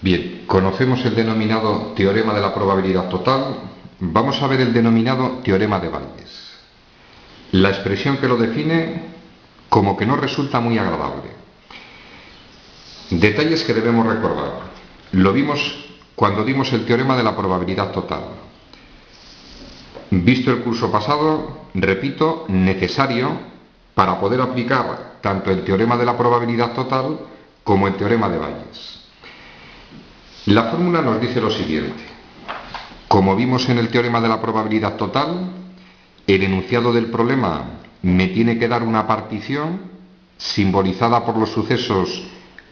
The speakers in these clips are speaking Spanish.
Bien, conocemos el denominado teorema de la probabilidad total. Vamos a ver el denominado teorema de Bayes. La expresión que lo define como que no resulta muy agradable. Detalles que debemos recordar. Lo vimos cuando dimos el teorema de la probabilidad total. Visto el curso pasado, repito, necesario para poder aplicar tanto el teorema de la probabilidad total como el teorema de Bayes. La fórmula nos dice lo siguiente. Como vimos en el teorema de la probabilidad total, el enunciado del problema me tiene que dar una partición simbolizada por los sucesos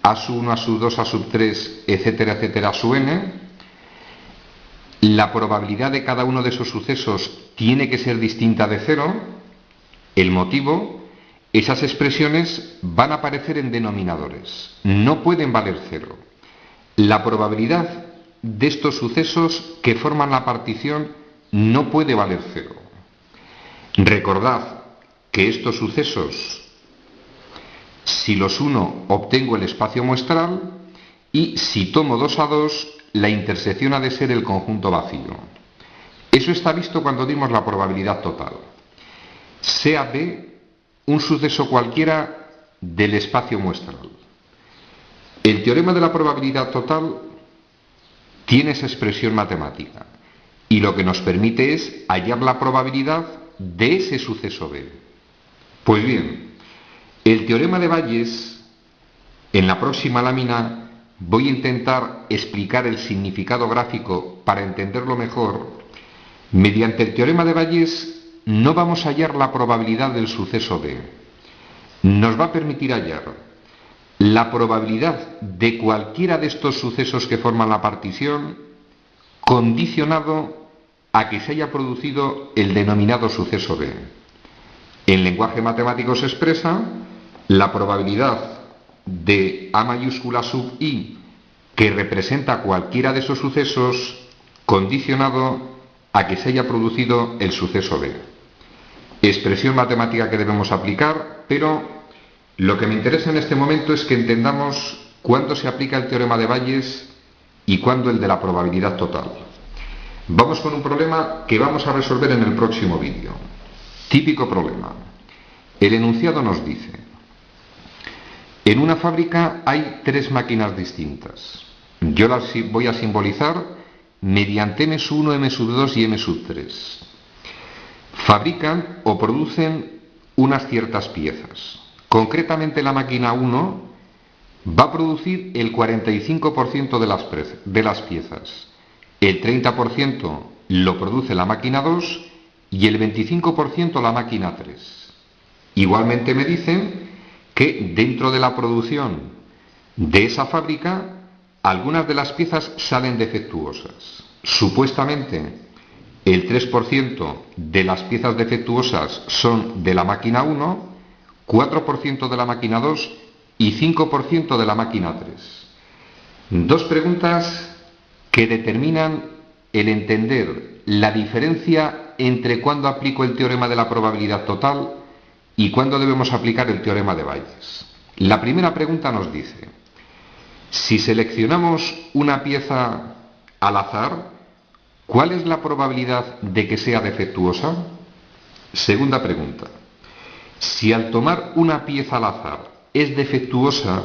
a sub 1, a sub 2, a sub 3, etcétera, etcétera, a sub n. La probabilidad de cada uno de esos sucesos tiene que ser distinta de cero. El motivo, esas expresiones van a aparecer en denominadores, no pueden valer cero. La probabilidad de estos sucesos que forman la partición no puede valer cero. Recordad que estos sucesos, si los uno, obtengo el espacio muestral y si tomo 2 a 2, la intersección ha de ser el conjunto vacío. Eso está visto cuando dimos la probabilidad total. Sea B un suceso cualquiera del espacio muestral. El teorema de la probabilidad total tiene esa expresión matemática y lo que nos permite es hallar la probabilidad de ese suceso B. Pues bien, el teorema de Bayes, en la próxima lámina voy a intentar explicar el significado gráfico para entenderlo mejor. Mediante el teorema de Bayes no vamos a hallar la probabilidad del suceso B. Nos va a permitir hallar la probabilidad de cualquiera de estos sucesos que forman la partición condicionado a que se haya producido el denominado suceso B. En lenguaje matemático se expresa la probabilidad de A mayúscula sub I que representa cualquiera de esos sucesos condicionado a que se haya producido el suceso B. Expresión matemática que debemos aplicar, pero lo que me interesa en este momento es que entendamos cuándo se aplica el teorema de Bayes y cuándo el de la probabilidad total. Vamos con un problema que vamos a resolver en el próximo vídeo. Típico problema. El enunciado nos dice: en una fábrica hay 3 máquinas distintas. Yo las voy a simbolizar mediante M1, M2 y M3. Fabrican o producen unas ciertas piezas. Concretamente la máquina 1 va a producir el 45% de las piezas, el 30% lo produce la máquina 2 y el 25% la máquina 3. Igualmente me dicen que dentro de la producción de esa fábrica algunas de las piezas salen defectuosas. Supuestamente el 3% de las piezas defectuosas son de la máquina 1, 4% de la máquina 2 y 5% de la máquina 3. Dos preguntas que determinan el entender la diferencia entre cuándo aplico el teorema de la probabilidad total y cuándo debemos aplicar el teorema de Bayes. La primera pregunta nos dice: si seleccionamos una pieza al azar, ¿cuál es la probabilidad de que sea defectuosa? Segunda pregunta: si al tomar una pieza al azar es defectuosa,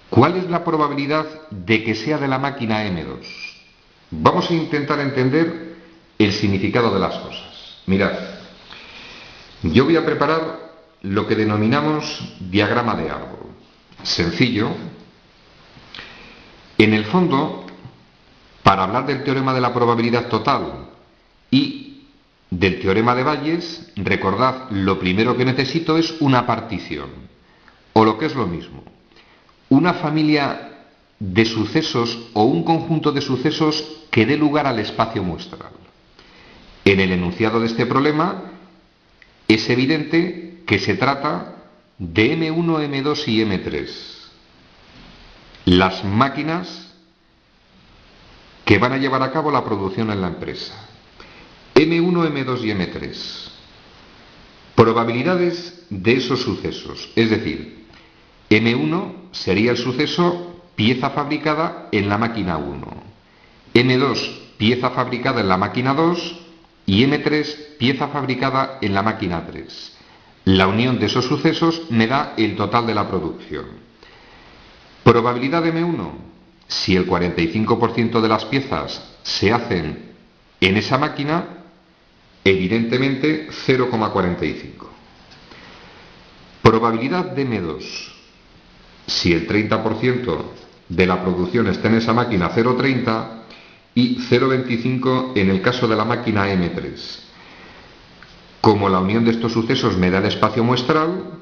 ¿cuál es la probabilidad de que sea de la máquina M2? Vamos a intentar entender el significado de las cosas. Mirad, yo voy a preparar lo que denominamos diagrama de árbol. Sencillo. En el fondo, para hablar del teorema de la probabilidad total y del teorema de Bayes, recordad, lo primero que necesito es una partición, o lo que es lo mismo, una familia de sucesos o un conjunto de sucesos que dé lugar al espacio muestral. En el enunciado de este problema es evidente que se trata de M1, M2 y M3, las máquinas que van a llevar a cabo la producción en la empresa. M1, M2 y M3. Probabilidades de esos sucesos. Es decir, M1 sería el suceso pieza fabricada en la máquina 1, M2 pieza fabricada en la máquina 2 y M3 pieza fabricada en la máquina 3. La unión de esos sucesos me da el total de la producción. Probabilidad de M1. Si el 45% de las piezas se hacen en esa máquina, evidentemente 0,45. Probabilidad de M2. Si el 30% de la producción está en esa máquina, 0,30 y 0,25 en el caso de la máquina M3. Como la unión de estos sucesos me da el espacio muestral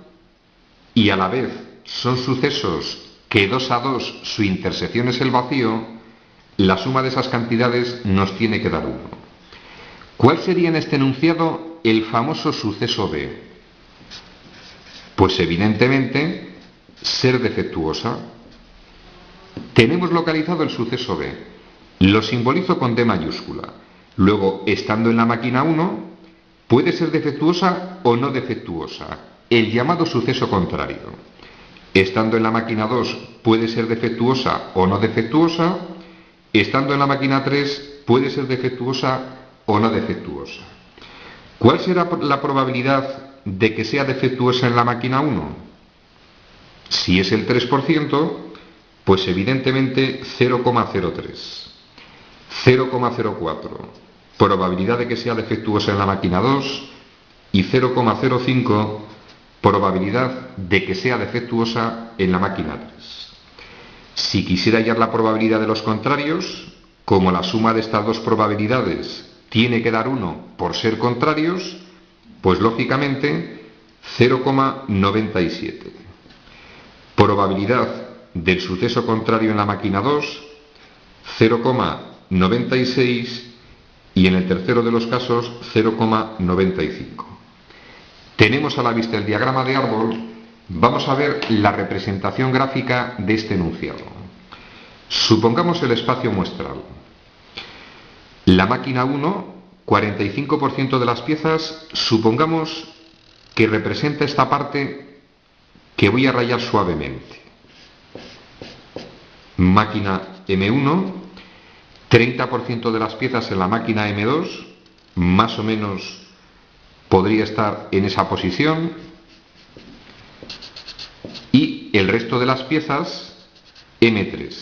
y a la vez son sucesos que 2 a 2 su intersección es el vacío, la suma de esas cantidades nos tiene que dar 1. ¿Cuál sería en este enunciado el famoso suceso B? Pues evidentemente ser defectuosa. Tenemos localizado el suceso B, lo simbolizo con D mayúscula. Luego, estando en la máquina 1, puede ser defectuosa o no defectuosa, el llamado suceso contrario. Estando en la máquina 2, puede ser defectuosa o no defectuosa. Estando en la máquina 3, puede ser defectuosa o no defectuosa. ¿Cuál será la probabilidad de que sea defectuosa en la máquina 1? Si es el 3%, pues evidentemente 0,03. 0,04. Probabilidad de que sea defectuosa en la máquina 2 y 0,05 probabilidad de que sea defectuosa en la máquina 3. Si quisiera hallar la probabilidad de los contrarios, como la suma de estas dos probabilidades tiene que dar 1 por ser contrarios, pues lógicamente 0,97. Probabilidad del suceso contrario en la máquina 2, 0,96 y en el tercero de los casos 0,95. Tenemos a la vista el diagrama de árbol. Vamos a ver la representación gráfica de este enunciado. Supongamos el espacio muestral. La máquina 1, 45% de las piezas, supongamos que representa esta parte que voy a rayar suavemente. Máquina M1, 30% de las piezas en la máquina M2, más o menos podría estar en esa posición, y el resto de las piezas M3.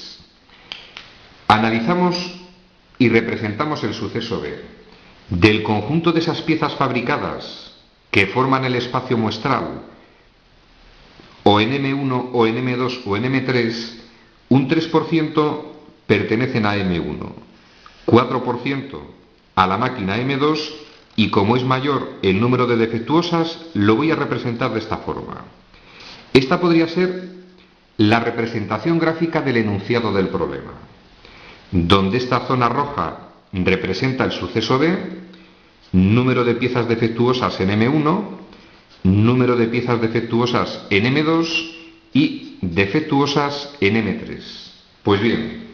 Analizamos y representamos el suceso B. Del conjunto de esas piezas fabricadas que forman el espacio muestral, o en M1 o en M2 o en M3, un 3% pertenecen a M1, 4% a la máquina M2 y como es mayor el número de defectuosas, lo voy a representar de esta forma. Esta podría ser la representación gráfica del enunciado del problema, donde esta zona roja representa el suceso B, número de piezas defectuosas en M1, número de piezas defectuosas en M2 y defectuosas en M3. Pues bien,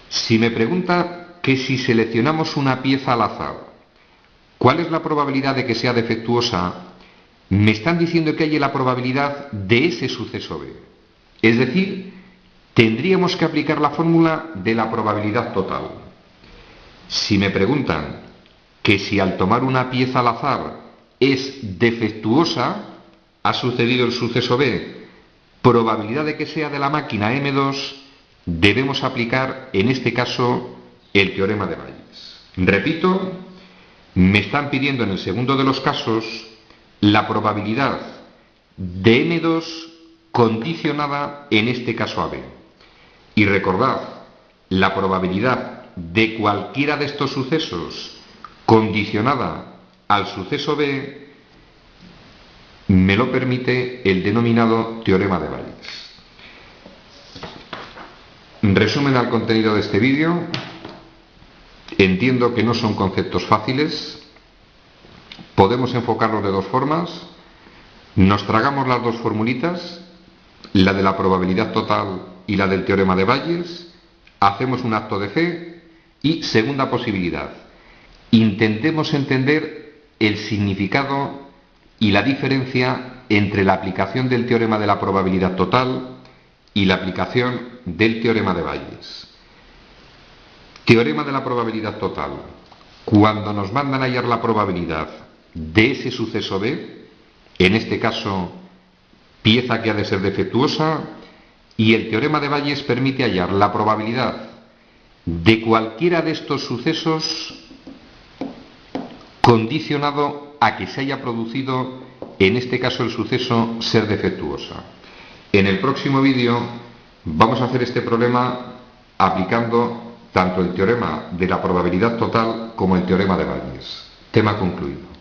si me pregunta que si seleccionamos una pieza al azar, ¿cuál es la probabilidad de que sea defectuosa? Me están diciendo que hay la probabilidad de ese suceso B. Es decir, tendríamos que aplicar la fórmula de la probabilidad total. Si me preguntan que si al tomar una pieza al azar es defectuosa, ha sucedido el suceso B, probabilidad de que sea de la máquina M2, debemos aplicar en este caso el teorema de Bayes. Repito, me están pidiendo en el segundo de los casos la probabilidad de M2 condicionada en este caso a B. Y recordad, la probabilidad de cualquiera de estos sucesos condicionada al suceso B me lo permite el denominado teorema de Bayes. Resumen al contenido de este vídeo. Entiendo que no son conceptos fáciles. Podemos enfocarlos de dos formas. Nos tragamos las dos formulitas, la de la probabilidad total y la del teorema de Bayes. Hacemos un acto de fe y, segunda posibilidad, intentemos entender el significado y la diferencia entre la aplicación del teorema de la probabilidad total y la aplicación del teorema de Bayes. Teorema de la probabilidad total. Cuando nos mandan a hallar la probabilidad de ese suceso B, en este caso, pieza que ha de ser defectuosa, y el teorema de Bayes permite hallar la probabilidad de cualquiera de estos sucesos condicionado a que se haya producido, en este caso, el suceso ser defectuosa. En el próximo vídeo vamos a hacer este problema aplicando tanto el teorema de la probabilidad total como el teorema de Bayes. Tema concluido.